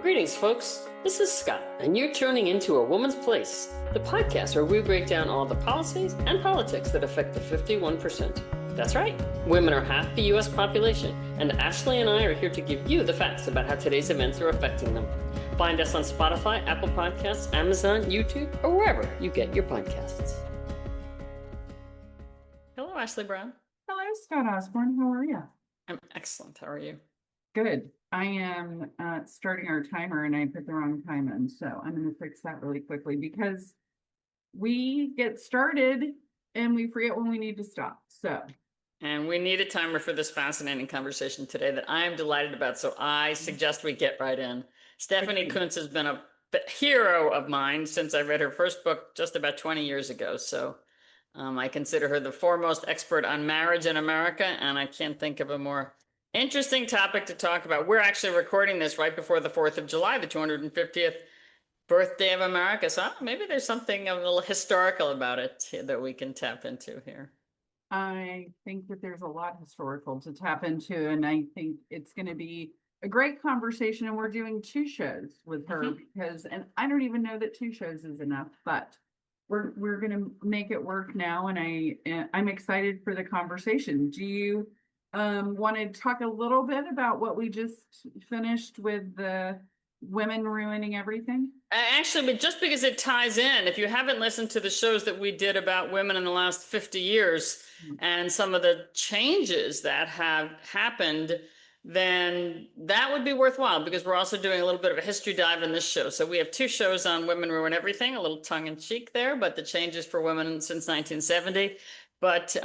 Greetings, folks. This is Scott, and you're tuning into A Woman's Place, the podcast where we break down all the policies and politics that affect the 51%. That's right, women are half the U.S. population, and Ashley and I are here to give you the facts about how today's events are affecting them. Find us on Spotify, Apple Podcasts, Amazon, YouTube, or wherever you get your podcasts. Hello, Ashley Brown. Hello, Scott Osborne. How are you? I'm excellent. How are you? Good. I am starting our timer and I put the wrong time in, so I'm going to fix that really quickly because we get started and we forget when we need to stop. And we need a timer for this fascinating conversation today that I am delighted about, so I suggest we get right in. Stephanie Coontz has been a hero of mine since I read her first book just about 20 years ago. So I consider her the foremost expert on marriage in America, and I can't think of a more interesting topic to talk about. We're actually recording this right before the 4th of July, the 250th birthday of America. So maybe there's something a little historical about it that we can tap into here. I think that there's a lot historical to tap into, and I think it's going to be a great conversation. And we're doing 2 shows with her because, and I don't even know that 2 shows is enough, but we're going to make it work now. And I'm excited for the conversation. Do you want to talk a little bit about what we just finished with the women ruining everything? Actually, but just because it ties in, if you haven't listened to the shows that we did about women in the last 50 years and some of the changes that have happened, then that would be worthwhile, because we're also doing a little bit of a history dive in this show. So we have 2 shows on Women Ruin Everything, a little tongue in cheek there, but the changes for women since 1970. But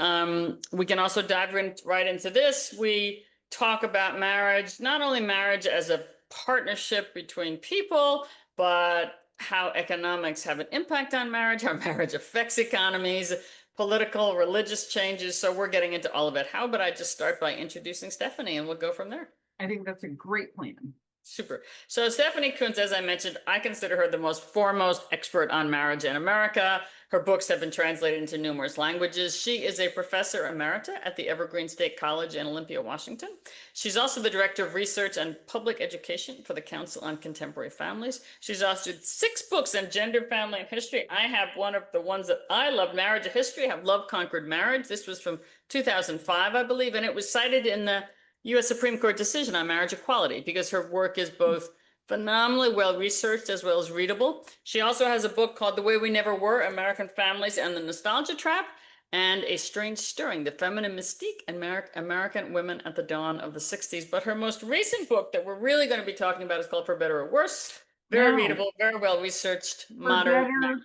we can also dive right into this. We talk about marriage, not only marriage as a partnership between people, but how economics have an impact on marriage, how marriage affects economies, political, religious changes. So we're getting into all of it. How about I just start by introducing Stephanie and we'll go from there? I think that's a great plan. Super. So Stephanie Coontz, as I mentioned, I consider her the foremost expert on marriage in America. Her books have been translated into numerous languages. She is a professor emerita at the Evergreen State College in Olympia, Washington. She's also the director of research and public education for the Council on Contemporary Families. She's authored 6 books on gender, family, and history. I have one of the ones that I love, Marriage of History. I have Love Conquered Marriage. This was from 2005, I believe, and it was cited in the U.S. Supreme Court decision on marriage equality because her work is both phenomenally well-researched as well as readable. She also has a book called The Way We Never Were, American Families and the Nostalgia Trap, and A Strange Stirring, The Feminine Mystique and American Women at the Dawn of the 60s. But her most recent book that we're really going to be talking about is called For Better or Worse. Very readable, very well-researched, modern.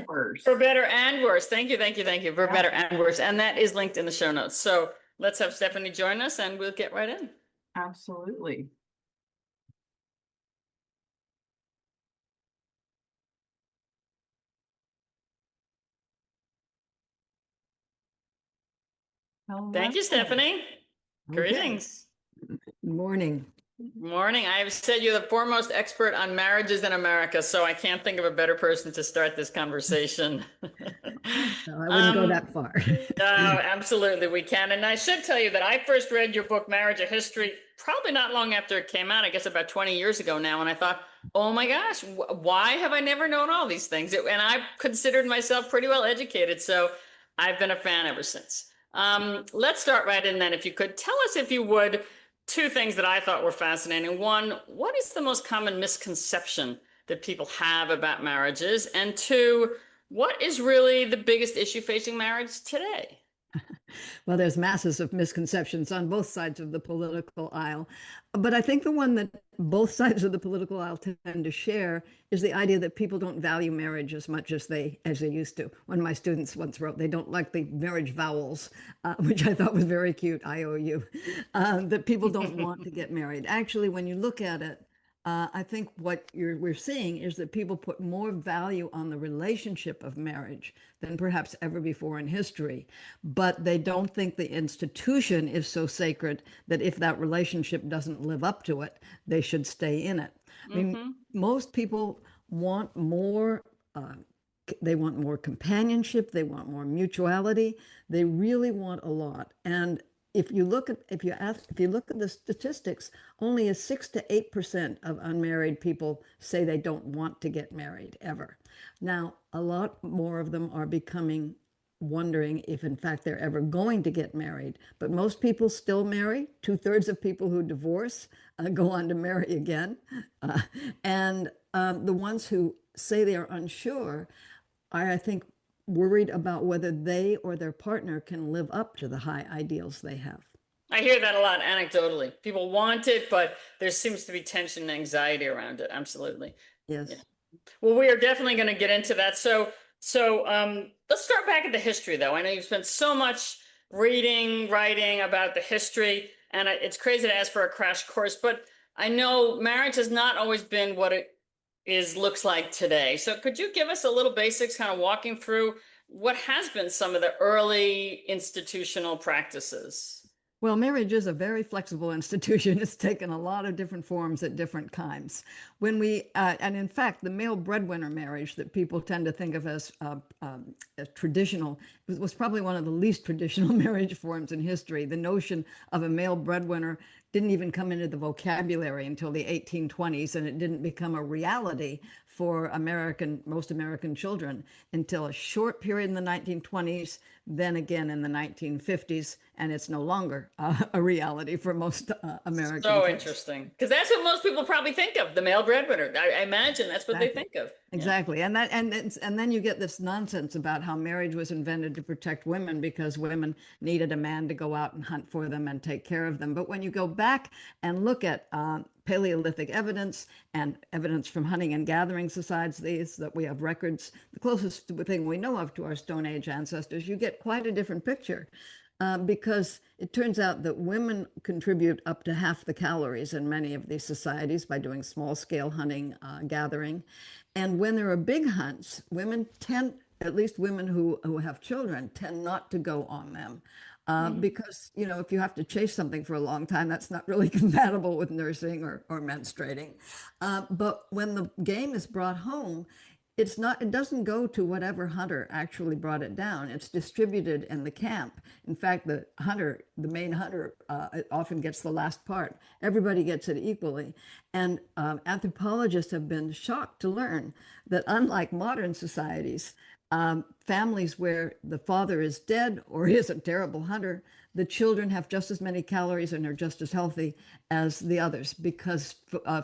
Worse. For Better and Worse. Thank you. For Better and Worse. And that is linked in the show notes. So let's have Stephanie join us and we'll get right in. Absolutely. Thank you, Stephanie. Okay. Greetings. Morning. Morning. I have said you're the foremost expert on marriages in America, so I can't think of a better person to start this conversation. No, I wouldn't go that far. No, absolutely, we can. And I should tell you that I first read your book, Marriage of History, probably not long after it came out, I guess about 20 years ago now. And I thought, oh my gosh, why have I never known all these things? And I considered myself pretty well educated. So I've been a fan ever since. Let's start right in then. If you could tell us, if you would, 2 things that I thought were fascinating. One, what is the most common misconception that people have about marriages? And 2, what is really the biggest issue facing marriage today? Well, there's masses of misconceptions on both sides of the political aisle. But I think the one that both sides of the political aisle tend to share is the idea that people don't value marriage as much as they used to. One of my students once wrote, they don't like the marriage vows, which I thought was very cute, IOU, that people don't want to get married. Actually, when you look at it, I think what we're seeing is that people put more value on the relationship of marriage than perhaps ever before in history. But they don't think the institution is so sacred that if that relationship doesn't live up to it, they should stay in it. I mean, most people want more. They want more companionship. They want more mutuality. They really want a lot. And if you look at the statistics, only a 6 to 8% of unmarried people say they don't want to get married ever. Now, a lot more of them are wondering if in fact they're ever going to get married. But most people still marry. 2/3 of people who divorce go on to marry again. And the ones who say they are unsure are, I think, worried about whether they or their partner can live up to the high ideals they have. I hear that a lot anecdotally. People want it, but there seems to be tension and anxiety around it. Absolutely. Yes. Yeah. Well, we are definitely going to get into that. So let's start back at the history, though. I know you've spent so much reading, writing about the history, and it's crazy to ask for a crash course, but I know marriage has not always been what it looks like today. So could you give us a little basics, kind of walking through what has been some of the early institutional practices? Well, marriage is a very flexible institution. It's taken a lot of different forms at different times. And in fact, the male breadwinner marriage that people tend to think of as traditional was probably one of the least traditional marriage forms in history. The notion of a male breadwinner didn't even come into the vocabulary until the 1820s, and it didn't become a reality for most American children until a short period in the 1920s, then again in the 1950s, and it's no longer a reality for most Americans. So interesting, because that's what most people probably think of, the male breadwinner. I imagine that's what they think of. Exactly. And then you get this nonsense about how marriage was invented to protect women because women needed a man to go out and hunt for them and take care of them. But when you go back and look at Paleolithic evidence and evidence from hunting and gathering societies that we have records, the closest thing we know of to our Stone Age ancestors, you get quite a different picture. Because it turns out that women contribute up to half the calories in many of these societies by doing small-scale hunting, gathering. And when there are big hunts, women tend, at least women who have children, tend not to go on them. Because, if you have to chase something for a long time, that's not really compatible with nursing or menstruating. But when the game is brought home, it doesn't go to whatever hunter actually brought it down. It's distributed in the camp. In fact, the main hunter, often gets the last part. Everybody gets it equally. And anthropologists have been shocked to learn that unlike modern societies, families where the father is dead or is a terrible hunter, the children have just as many calories and are just as healthy as the others because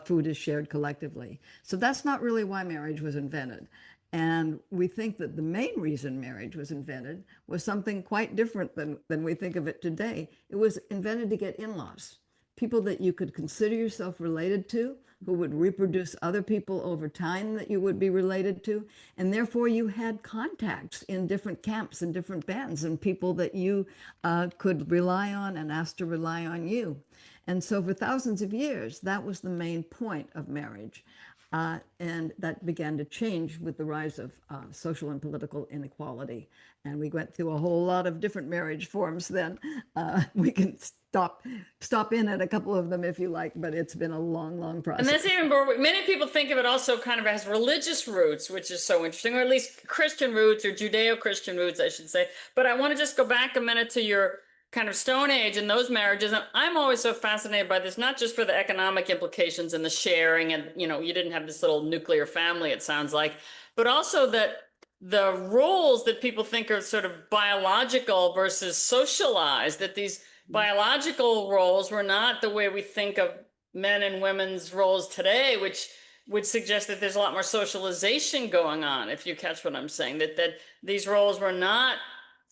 food is shared collectively. So that's not really why marriage was invented. And we think that the main reason marriage was invented was something quite different than we think of it today. It was invented to get in-laws, people that you could consider yourself related to, who would reproduce other people over time that you would be related to. And therefore you had contacts in different camps and different bands and people that you could rely on and ask to rely on you. And so for thousands of years, that was the main point of marriage. And that began to change with the rise of social and political inequality. And we went through a whole lot of different marriage forms then. We can stop in at a couple of them if you like, but it's been a long, long process. And that's even more, many people think of it also kind of as religious roots, which is so interesting, or at least Christian roots or Judeo-Christian roots, I should say. But I want to just go back a minute to your kind of Stone Age and those marriages. And I'm always so fascinated by this, not just for the economic implications and the sharing and, you didn't have this little nuclear family, it sounds like, but also that the roles that people think are sort of biological versus socialized, that these biological roles were not the way we think of men and women's roles today, which would suggest that there's a lot more socialization going on, if you catch what I'm saying, that these roles were not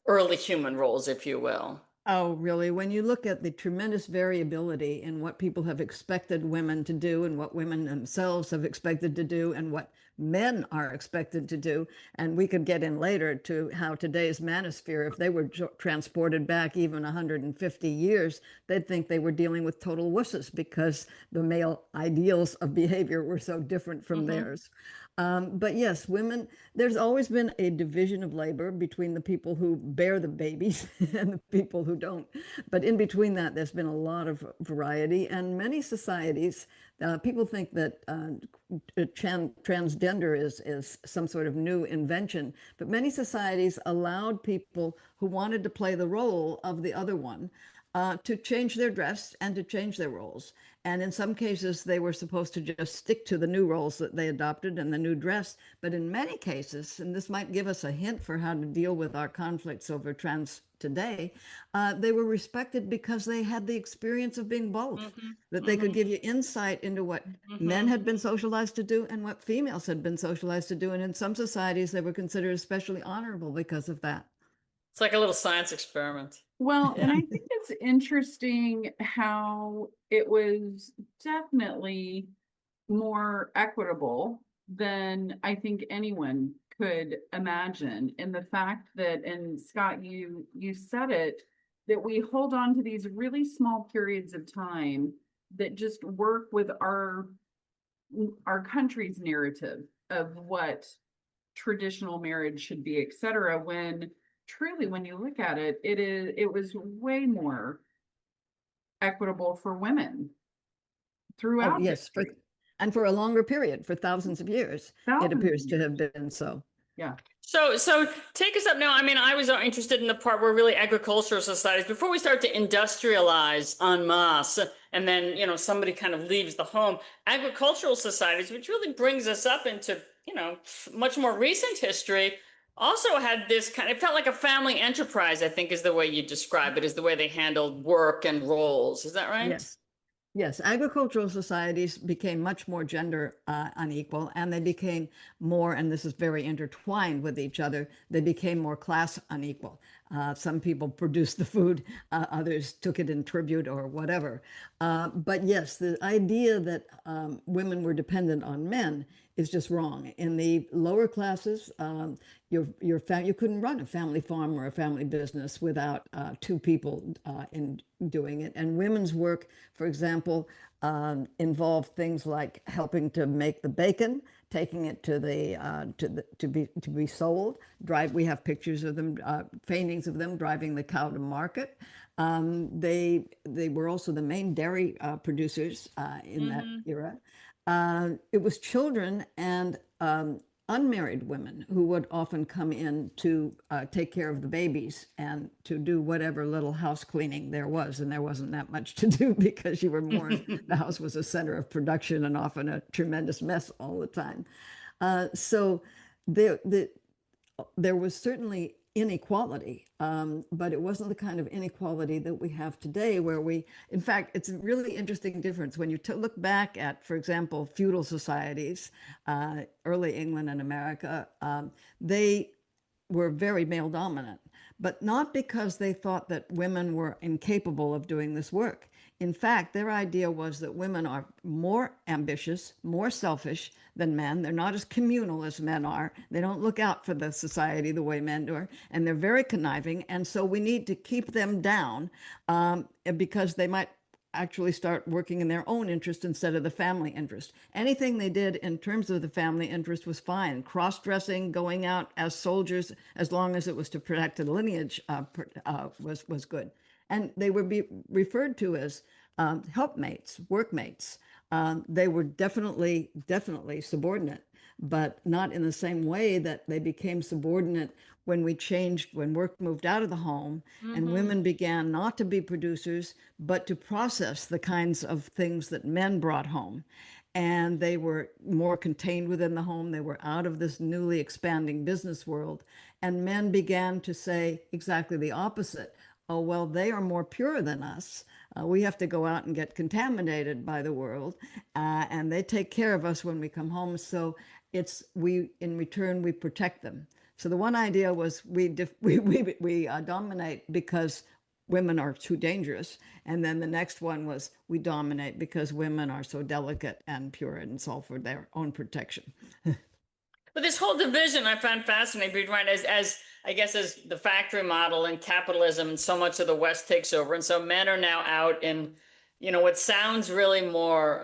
early human roles, if you will. Oh, really? When you look at the tremendous variability in what people have expected women to do and what women themselves have expected to do and what men are expected to do, and we could get in later to how today's manosphere, if they were transported back even 150 years, they'd think they were dealing with total wusses because the male ideals of behavior were so different from theirs. But yes, women, there's always been a division of labor between the people who bear the babies and the people who don't. But in between that, there's been a lot of variety. And many societies, people think that transgender is some sort of new invention. But many societies allowed people who wanted to play the role of the other one to change their dress and to change their roles. And in some cases, they were supposed to just stick to the new roles that they adopted and the new dress. But in many cases, and this might give us a hint for how to deal with our conflicts over trans today, they were respected because they had the experience of being both, that they could give you insight into what men had been socialized to do and what females had been socialized to do. And in some societies, they were considered especially honorable because of that. It's like a little science experiment. Well, and I think it's interesting how it was definitely more equitable than I think anyone could imagine. And the fact that, and Scott, you said it, that we hold on to these really small periods of time that just work with our country's narrative of what traditional marriage should be, et cetera, when truly, when you look at it, it was way more equitable for women throughout history. And for a longer period, for thousands of years, it appears to have been so. Yeah. So take us up now. I mean, I was interested in the part where really agricultural societies, before we start to industrialize en masse, and then, you know, somebody kind of leaves the home, agricultural societies, which really brings us up into, you know, much more recent history, also had this kind of, it felt like a family enterprise, I think is the way you describe it, is the way they handled work and roles. Is that right? Yes. Yes, agricultural societies became much more gender unequal, and they became more, and this is very intertwined with each other, they became more class unequal. Some people produced the food, others took it in tribute or whatever. But yes, the idea that women were dependent on men is just wrong. In the lower classes, you couldn't run a family farm or a family business without two people in doing it. And women's work, for example, involved things like helping to make the bacon, taking it to be sold. We have pictures of them, paintings of them driving the cow to market. They were also the main dairy producers in that era. It was children and unmarried women who would often come in to take care of the babies and to do whatever little house cleaning there was. And there wasn't that much to do because you were more, the house was a center of production and often a tremendous mess all the time. So there was certainly inequality, but it wasn't the kind of inequality that we have today, where in fact, it's a really interesting difference. When you look back at, for example, feudal societies, early England and America, they were very male dominant, but not because they thought that women were incapable of doing this work. In fact, their idea was that women are more ambitious, more selfish than men. They're not as communal as men are. They don't look out for the society the way men do, and they're very conniving. And so we need to keep them down because they might actually start working in their own interest instead of the family interest. Anything they did in terms of the family interest was fine. Cross-dressing, going out as soldiers, as long as it was to protect the lineage, was good. And they would be referred to as helpmates, workmates. They were definitely subordinate, but not in the same way that they became subordinate when work moved out of the home and women began not to be producers, but to process the kinds of things that men brought home. And they were more contained within the home. They were out of this newly expanding business world. And men began to say exactly the opposite. Oh, well, they are more pure than us. We have to go out and get contaminated by the world, and they take care of us when we come home. So in return, we protect them. So the one idea was we dominate because women are too dangerous, and then the next one was we dominate because women are so delicate and pure, and it's all for their own protection. But this whole division I found fascinating, right? As I guess as the factory model and capitalism and so much of the West takes over, and so men are now out in, you know, what sounds really more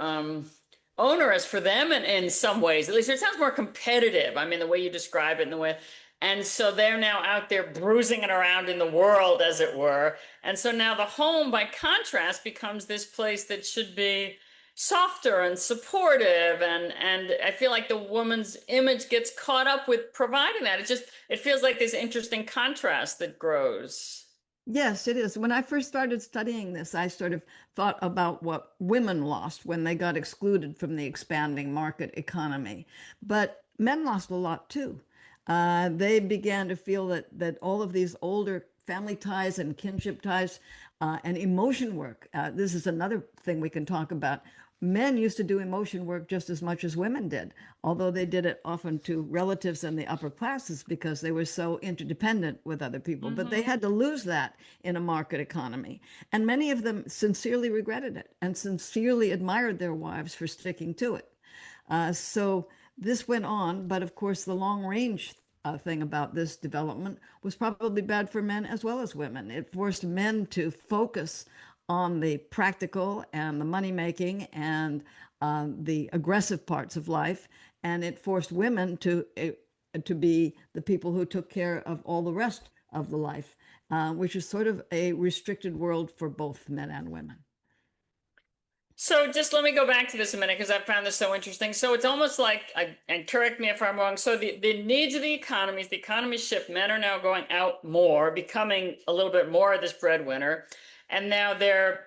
onerous for them in some ways. At least it sounds more competitive. I mean, the way you describe it and the way, and so they're now out there bruising it around in the world, as it were. And so now the home, by contrast, becomes this place that should be softer and supportive, and I feel like the woman's image gets caught up with providing that. It feels like this interesting contrast that grows. Yes, it is. When I first started studying this, I sort of thought about what women lost when they got excluded from the expanding market economy. But men lost a lot too. They began to feel that all of these older family ties and kinship ties and emotion work. This is another thing we can talk about. Men used to do emotion work just as much as women did, although they did it often to relatives in the upper classes because they were so interdependent with other people. But they had to lose that in a market economy. And many of them sincerely regretted it and sincerely admired their wives for sticking to it. So this went on, but of course, the long range thing about this development was probably bad for men as well as women. It forced men to focus on the practical and the money making and the aggressive parts of life, and it forced women to be the people who took care of all the rest of the life, which is sort of a restricted world for both men and women. So just let me go back to this a minute because I found this so interesting. So it's almost like, and correct me if I'm wrong, so the needs of the economy shift. Men are now going out more, becoming a little bit more of this breadwinner. And now their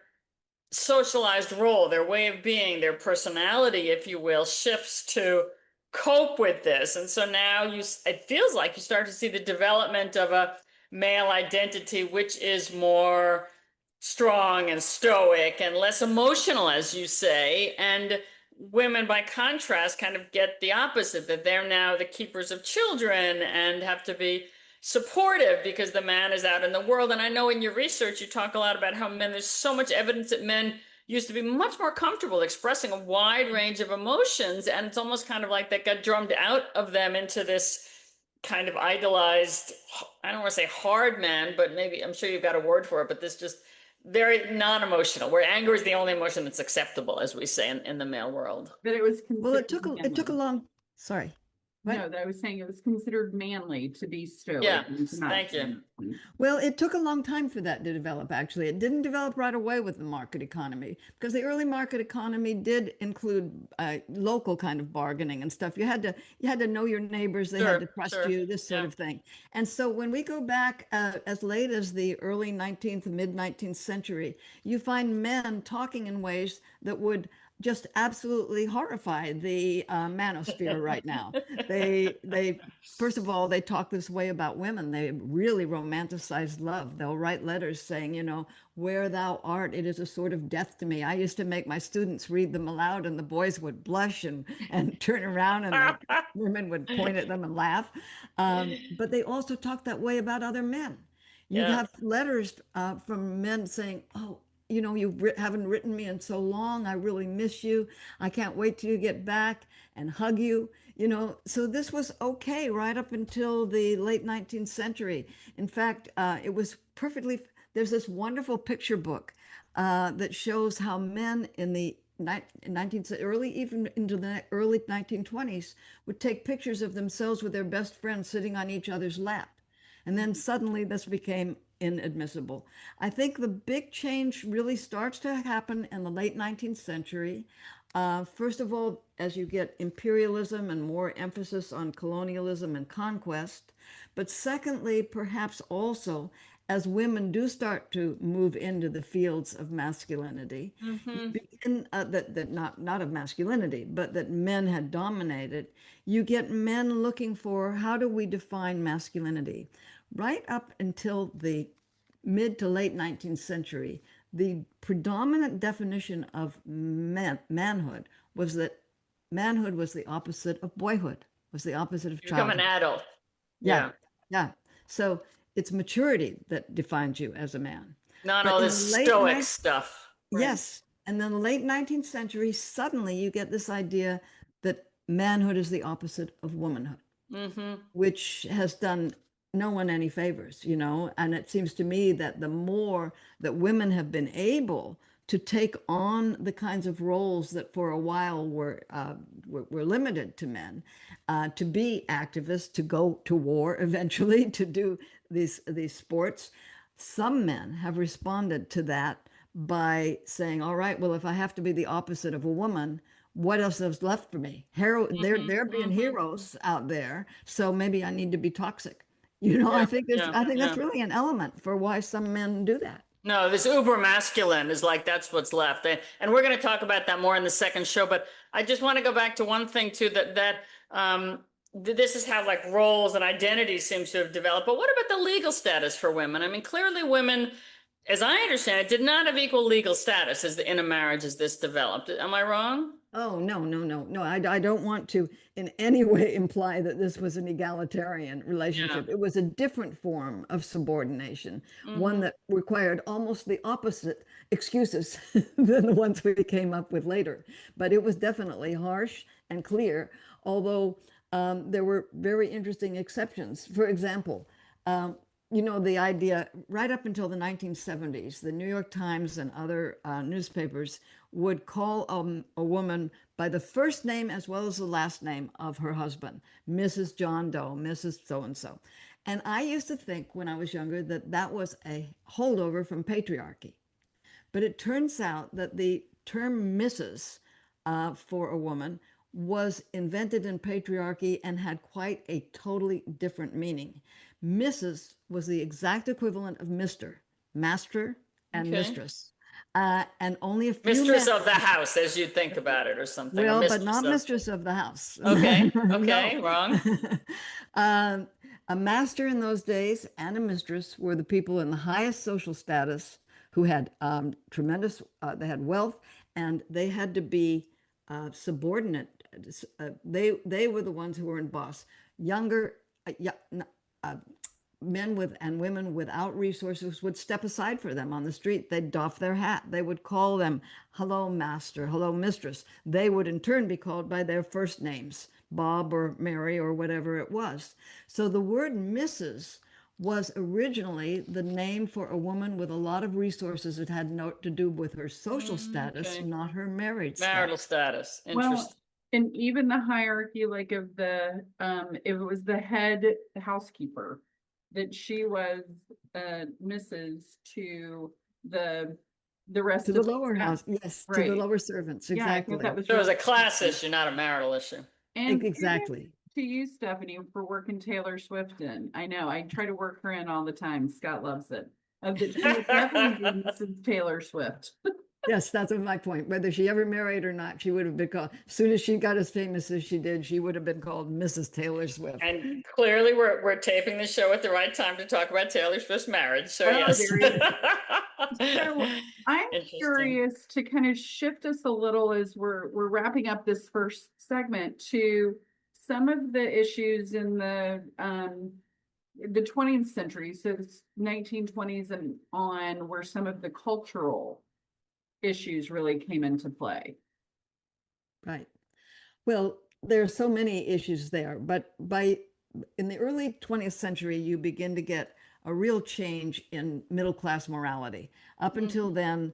socialized role, their way of being, their personality, if you will, shifts to cope with this. And so now it feels like you start to see the development of a male identity, which is more strong and stoic and less emotional, as you say. And women, by contrast, kind of get the opposite, that they're now the keepers of children and have to be supportive because the man is out in the world. And I know in your research, you talk a lot about how there's so much evidence that men used to be much more comfortable expressing a wide range of emotions. And it's almost kind of like that got drummed out of them into this kind of idolized, I don't want to say hard man, but maybe, I'm sure you've got a word for it, but this just very non-emotional, where anger is the only emotion that's acceptable, as we say in the male world. But it was Well, considered it took a manly. long, sorry. What? No, that I was saying it was considered manly to be stoic. Yeah, and to not thank you. be- Well, it took a long time for that to develop, actually. It didn't develop right away with the market economy because the early market economy did include local kind of bargaining and stuff. You had to know your neighbors, they had to trust Sure. you, this sort Yeah. of thing. And so when we go back as late as the early 19th, mid 19th century, you find men talking in ways that would just absolutely horrify the manosphere right now. They first of all, they talk this way about women. They really romanticize love. They'll write letters saying, where thou art, it is a sort of death to me. I used to make my students read them aloud, and the boys would blush and turn around, and the women would point at them and laugh. But they also talk that way about other men. You Yeah. have letters from men saying, oh, you haven't written me in so long. I really miss you. I can't wait till you get back and hug you. So this was okay right up until the late 19th century. In fact, it was there's this wonderful picture book that shows how men in the 19th, even into the early 1920s, would take pictures of themselves with their best friends sitting on each other's lap. And then suddenly this became inadmissible. I think the big change really starts to happen in the late 19th century. First of all, as you get imperialism and more emphasis on colonialism and conquest. But secondly, perhaps also as women do start to move into the fields of masculinity, that not of masculinity, but that men had dominated, you get men looking for how do we define masculinity? Right up until the mid to late 19th century, the predominant definition of manhood was that manhood was the opposite of boyhood, was the opposite of You become childhood. an adult. Yeah. So it's maturity that defines you as a man. Not But all in this the late stoic stuff. Yes. And then the late 19th century, suddenly you get this idea that manhood is the opposite of womanhood, which has done no one any favors, And it seems to me that the more that women have been able to take on the kinds of roles that for a while were limited to men, to be activists, to go to war eventually, to do these sports, some men have responded to that by saying, all right, well, if I have to be the opposite of a woman, what else is left for me? They're being heroes out there, so maybe I need to be toxic. You know, Yeah, I think yeah. that's really an element for why some men do that. No, this uber masculine is like that's what's left. And we're going to talk about that more in the second show, but I just want to go back to one thing too this is how like roles and identities seems to have developed. But what about the legal status for women? I mean, clearly women, as I understand it, did not have equal legal status in a marriage as this developed. Am I wrong? Oh, no. I don't want to in any way imply that this was an egalitarian Yeah. relationship. It was a different form of subordination, one Hmm. that required almost the opposite excuses than the ones we came up with later. But it was definitely harsh and clear, although there were very interesting exceptions. For example, you know, the idea right up until the 1970s, the New York Times and other newspapers would call a woman by the first name as well as the last name of her husband, Mrs. John Doe, Mrs. So and so. And I used to think when I was younger that that was a holdover from patriarchy. But it turns out that the term Mrs. For a woman was invented in patriarchy and had quite a totally different meaning. Mrs. was the exact equivalent of Mr., master, and Okay. mistress. And only a few Mistress men, of the house, as you think about it, or something, or well, but mistress not of. mistress of the house. Okay. No. Okay. Wrong. um, a master in those days and a mistress were the people in the highest social status who had tremendous, they had wealth, and they had to be subordinate. They were the ones who were in boss. Younger, yeah, uh, men with and women without resources would step aside for them on the street. They'd doff their hat. They would call them, hello, master, hello, mistress. They would in turn be called by their first names, Bob or Mary or whatever it was. So the word Mrs. was originally the name for a woman with a lot of resources. It had no to do with her social status, Okay. not her marriage Marital status. status. Well, Interesting. and even the hierarchy, like of if it was the head housekeeper, that she was Mrs. to the the To rest the of the lower staff. house, yes, to the Right. lower servants, Yeah, I thought that exactly. was So it was really a class interesting. issue, not a marital issue. And kudos Exactly. to you, Stephanie, for working Taylor Swift in. I know I try to work her in all the time. Scott loves it. That she would definitely be Mrs. Taylor Swift. Yes, that's my point. Whether she ever married or not, she would have been called, as soon as she got as famous as she did, she would have been called Mrs. Taylor Swift. And clearly we're taping the show at the right time to talk about Taylor Swift's marriage. So Oh, yes. there you go. So I'm Interesting. curious to kind of shift us a little as we're wrapping up this first segment to some of the issues in the 20th century, so it's 1920s and on, where some of the cultural issues really came into play. Right. Well, there are so many issues there, but in the early 20th century, you begin to get a real change in middle class morality. Up until then,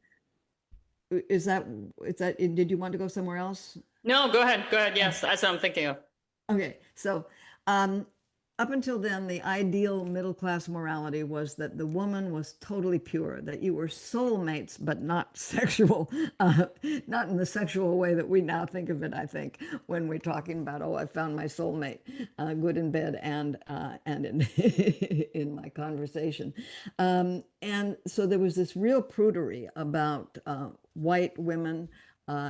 did you want to go somewhere else? No, go ahead. Go ahead. Yes, that's what I'm thinking of. Okay, so um, up until then, the ideal middle class morality was that the woman was totally pure, that you were soulmates, but not sexual, not in the sexual way that we now think of it, I think, when we're talking about, oh, I found my soulmate, good in bed and in, in my conversation. And so there was this real prudery about white women,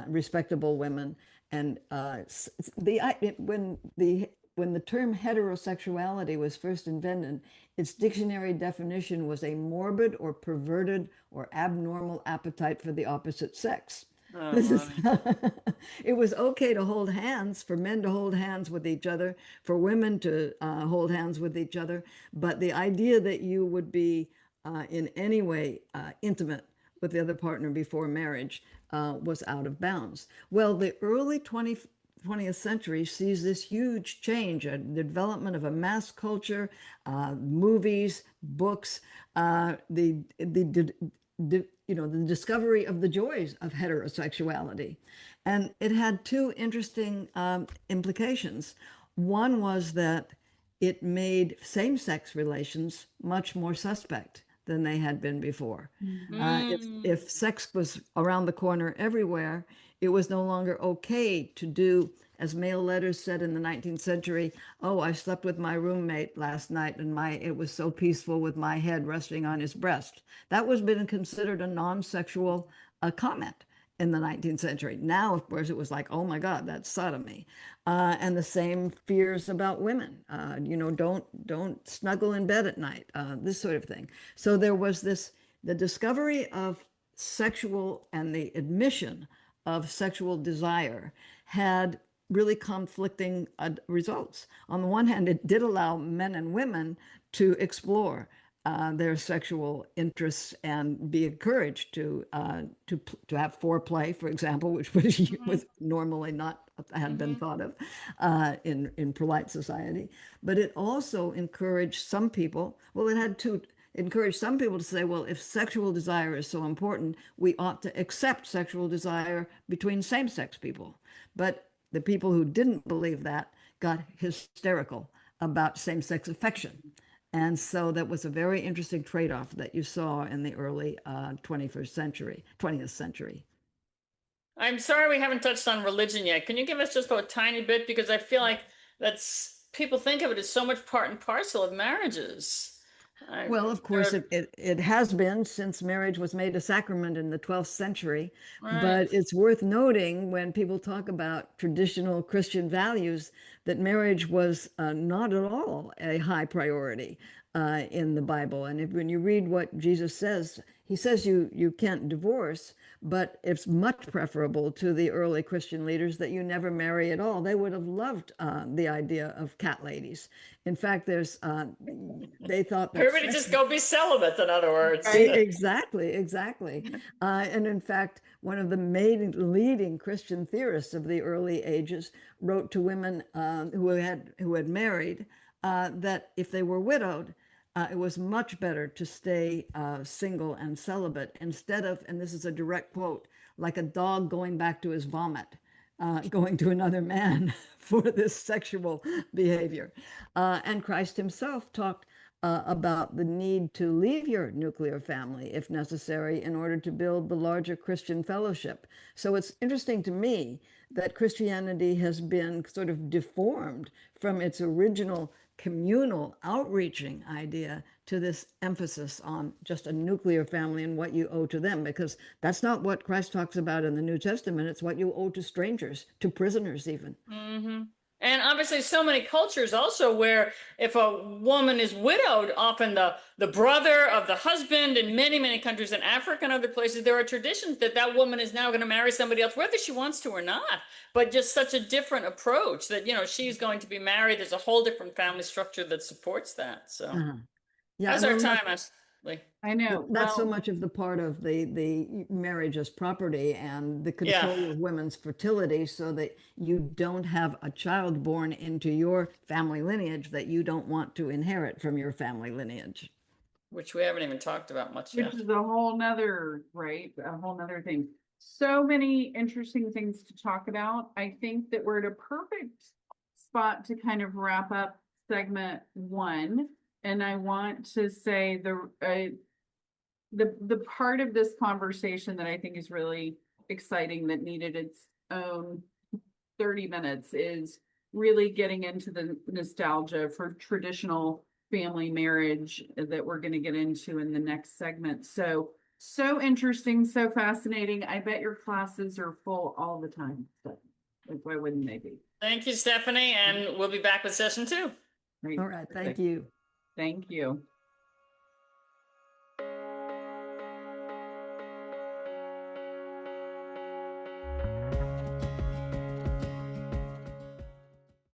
respectable women, and when the term heterosexuality was first invented, its dictionary definition was a morbid or perverted or abnormal appetite for the opposite sex. Oh, This is my. it was okay to hold hands, for men to hold hands with each other, for women to hold hands with each other, but the idea that you would be in any way intimate with the other partner before marriage was out of bounds. Well, the early 20th century sees this huge change, the development of a mass culture, movies, books, the discovery of the joys of heterosexuality. And it had two interesting implications. One was that it made same-sex relations much more suspect than they had been before. If sex was around the corner everywhere, it was no longer okay to do as mail letters said in the 19th century, oh, I slept with my roommate last night and it was so peaceful with my head resting on his breast. That was been considered a non-sexual comment in the 19th century. Now, of course, it was like, oh my God, that's sodomy. And the same fears about women, don't snuggle in bed at night, this sort of thing. So there was the discovery of sexual and the admission of sexual desire had really conflicting results. On the one hand, it did allow men and women to explore their sexual interests and be encouraged to have foreplay, for example, which was normally not had been thought of in polite society. But it also encouraged some people. Well, it had to encourage some people to say, well, if sexual desire is so important, we ought to accept sexual desire between same-sex people. But the people who didn't believe that got hysterical about same-sex affection. And so that was a very interesting trade-off that you saw in the early 20th century. I'm sorry we haven't touched on religion yet. Can you give us just a tiny bit? Because I feel like people think of it as so much part and parcel of marriages. Well, of course, it has been since marriage was made a sacrament in the 12th century. Right. But it's worth noting when people talk about traditional Christian values that marriage was not at all a high priority in the Bible. And when you read what Jesus says, he says you can't divorce, but it's much preferable to the early Christian leaders that you never marry at all. They would have loved the idea of cat ladies. In fact, they thought that everybody just go be celibate, in other words. Exactly. And in fact, one of the leading Christian theorists of the early ages wrote to women who had married that if they were widowed, it was much better to stay single and celibate instead of, and this is a direct quote, like a dog going back to his vomit, going to another man for this sexual behavior. And Christ himself talked about the need to leave your nuclear family, if necessary, in order to build the larger Christian fellowship. So it's interesting to me that Christianity has been sort of deformed from its original communal outreaching idea to this emphasis on just a nuclear family and what you owe to them, because that's not what Christ talks about in the New Testament. It's what you owe to strangers, to prisoners even. Mm-hmm. And obviously so many cultures also where if a woman is widowed, often the brother of the husband in many, many countries in Africa and other places, there are traditions that woman is now going to marry somebody else, whether she wants to or not, but just such a different approach that, she's going to be married. There's a whole different family structure that supports that. So yeah, that's our time, Ashley. I know. Not so much of the part of the marriage as property and the control of women's fertility so that you don't have a child born into your family lineage that you don't want to inherit from your family lineage. Which we haven't even talked about much yet. Which is a whole nother thing. So many interesting things to talk about. I think that we're at a perfect spot to kind of wrap up segment 1. And I want to say the part of this conversation that I think is really exciting that needed its own 30 minutes is really getting into the nostalgia for traditional family marriage that we're going to get into in the next segment. So interesting, so fascinating. I bet your classes are full all the time. So why wouldn't they be? Thank you, Stephanie. And we'll be back with session 2. Great. All right. Thank you. Thank you.